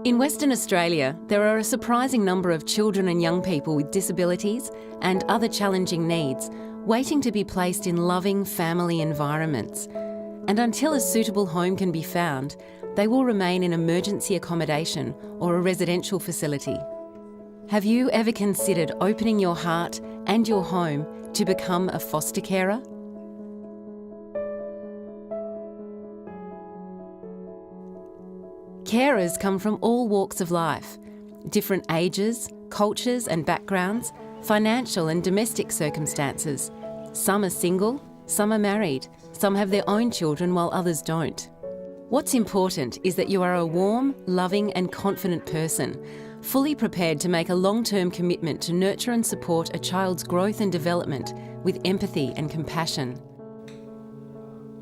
In Western Australia, there are a surprising number of children and young people with disabilities and other challenging needs waiting to be placed in loving family environments. And until a suitable home can be found, they will remain in emergency accommodation or a residential facility. Have you ever considered opening your heart and your home to become a foster carer? Carers come from all walks of life, different ages, cultures and backgrounds, financial and domestic circumstances. Some are single, some are married, some have their own children while others don't. What's important is that you are a warm, loving and confident person, fully prepared to make a long-term commitment to nurture and support a child's growth and development with empathy and compassion.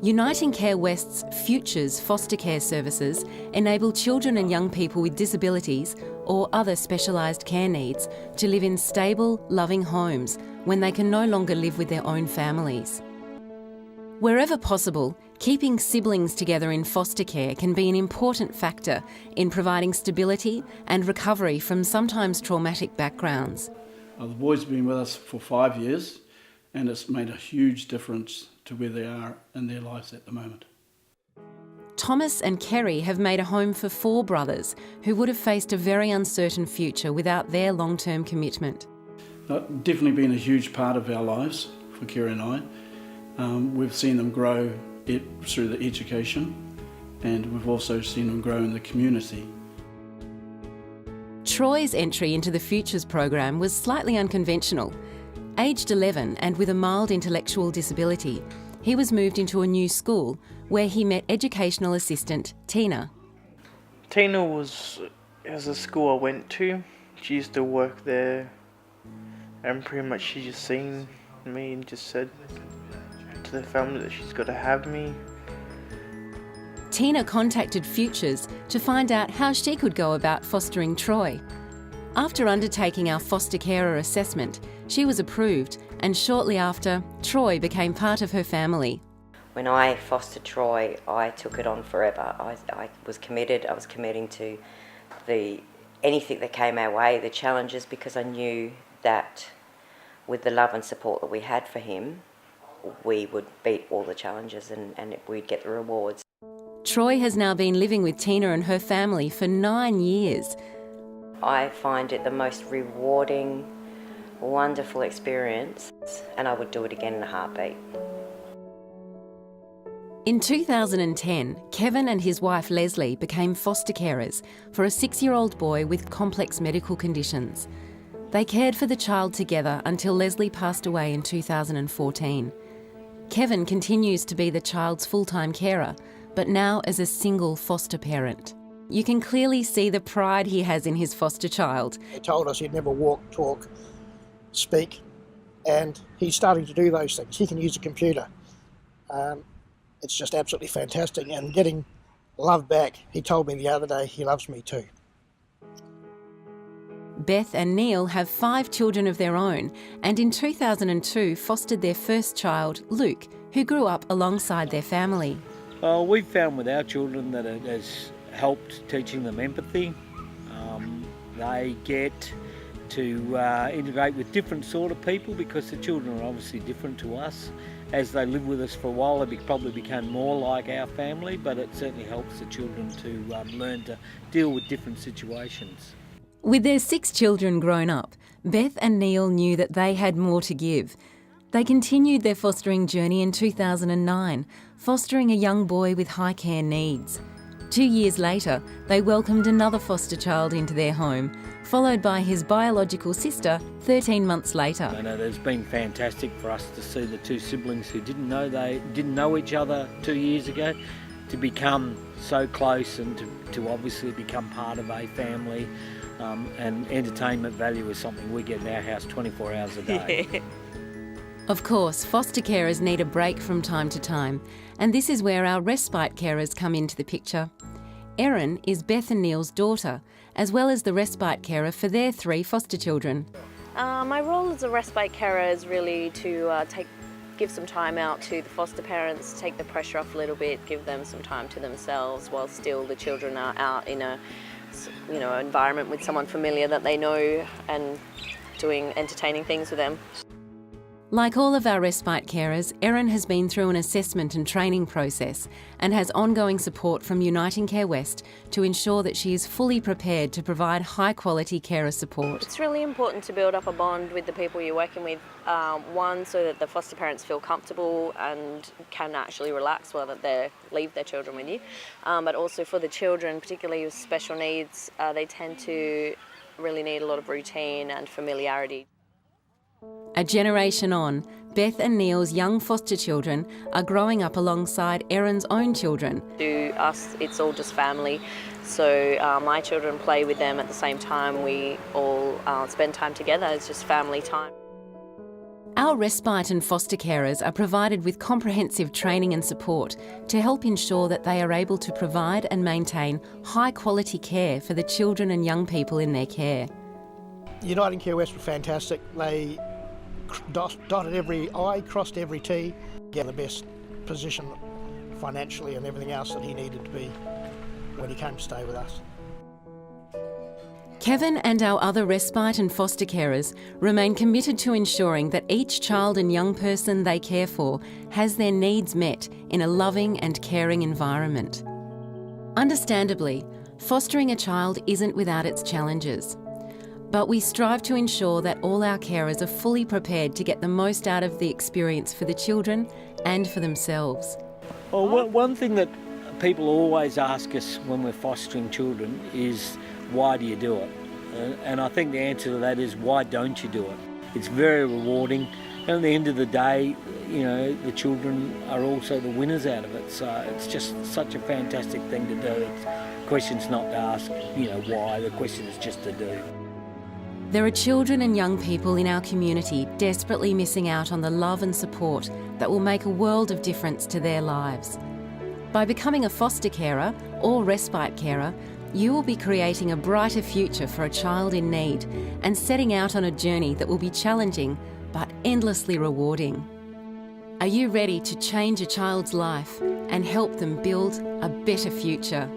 Uniting Care West's Futures foster care services enable children and young people with disabilities or other specialised care needs to live in stable, loving homes when they can no longer live with their own families. Wherever possible, keeping siblings together in foster care can be an important factor in providing stability and recovery from sometimes traumatic backgrounds. The boys have been with us for 5 years and it's made a huge difference to where they are in their lives at the moment. Thomas and Kerry have made a home for 4 brothers who would have faced a very uncertain future without their long-term commitment. Definitely been a huge part of our lives for Kerry and I. We've seen them grow through the education and we've also seen them grow in the community. Troy's entry into the Futures program was slightly unconventional. Aged 11 and with a mild intellectual disability, he was moved into a new school where he met educational assistant Tina. Tina was a school I went to. She used to work there and pretty much she just seen me and just said to the family that she's got to have me. Tina contacted Futures to find out how she could go about fostering Troy. After undertaking our foster carer assessment, she was approved and shortly after, Troy became part of her family. When I fostered Troy, I took it on forever. I was committed. I was committing to anything that came our way, the challenges, because I knew that with the love and support that we had for him, we would beat all the challenges and we'd get the rewards. Troy has now been living with Tina and her family for 9 years. I find it the most rewarding, wonderful experience, and I would do it again in a heartbeat. In 2010, Kevin and his wife Leslie became foster carers for a 6-year-old boy with complex medical conditions. They cared for the child together until Leslie passed away in 2014. Kevin continues to be the child's full-time carer, but now as a single foster parent. You can clearly see the pride he has in his foster child. He told us he'd never walk, talk, speak, and he's starting to do those things. He can use a computer. It's just absolutely fantastic, and getting love back. He told me the other day he loves me too. Beth and Neil have 5 children of their own and in 2002 fostered their first child, Luke, who grew up alongside their family. Well, we've found with our children that it has helped teaching them empathy. They get to integrate with different sort of people because the children are obviously different to us. As they live with us for a while, they probably become more like our family, but it certainly helps the children to learn to deal with different situations. With their 6 children grown up, Beth and Neil knew that they had more to give. They continued their fostering journey in 2009, fostering a young boy with high care needs. 2 years later, they welcomed another foster child into their home, followed by his biological sister 13 months later. I know it's been fantastic for us to see the 2 siblings who didn't know each other 2 years ago, to become so close and to obviously become part of a family. And entertainment value is something we get in our house 24 hours a day. Of course, foster carers need a break from time to time, and this is where our respite carers come into the picture. Erin is Beth and Neil's daughter, as well as the respite carer for their 3 foster children. My role as a respite carer is really to give some time out to the foster parents, take the pressure off a little bit, give them some time to themselves while still the children are out in a environment with someone familiar that they know and doing entertaining things with them. Like all of our respite carers, Erin has been through an assessment and training process and has ongoing support from Uniting Care West to ensure that she is fully prepared to provide high-quality carer support. It's really important to build up a bond with the people you're working with, one, so that the foster parents feel comfortable and can actually relax while they leave their children with you, but also for the children, particularly with special needs, they tend to really need a lot of routine and familiarity. A generation on, Beth and Neil's young foster children are growing up alongside Erin's own children. To us, it's all just family. So my children play with them at the same time. We all spend time together. It's just family time. Our respite and foster carers are provided with comprehensive training and support to help ensure that they are able to provide and maintain high-quality care for the children and young people in their care. Uniting Care West were fantastic. They dotted every I, crossed every T, get the best position financially and everything else that he needed to be when he came to stay with us. Kevin and our other respite and foster carers remain committed to ensuring that each child and young person they care for has their needs met in a loving and caring environment. Understandably, fostering a child isn't without its challenges. But we strive to ensure that all our carers are fully prepared to get the most out of the experience for the children and for themselves. Well, one thing that people always ask us when we're fostering children is, why do you do it? And I think the answer to that is, why don't you do it? It's very rewarding, and at the end of the day, the children are also the winners out of it. So it's just such a fantastic thing to do. The question's not to ask, why. The question is just to do. There are children and young people in our community desperately missing out on the love and support that will make a world of difference to their lives. By becoming a foster carer or respite carer, you will be creating a brighter future for a child in need and setting out on a journey that will be challenging but endlessly rewarding. Are you ready to change a child's life and help them build a better future?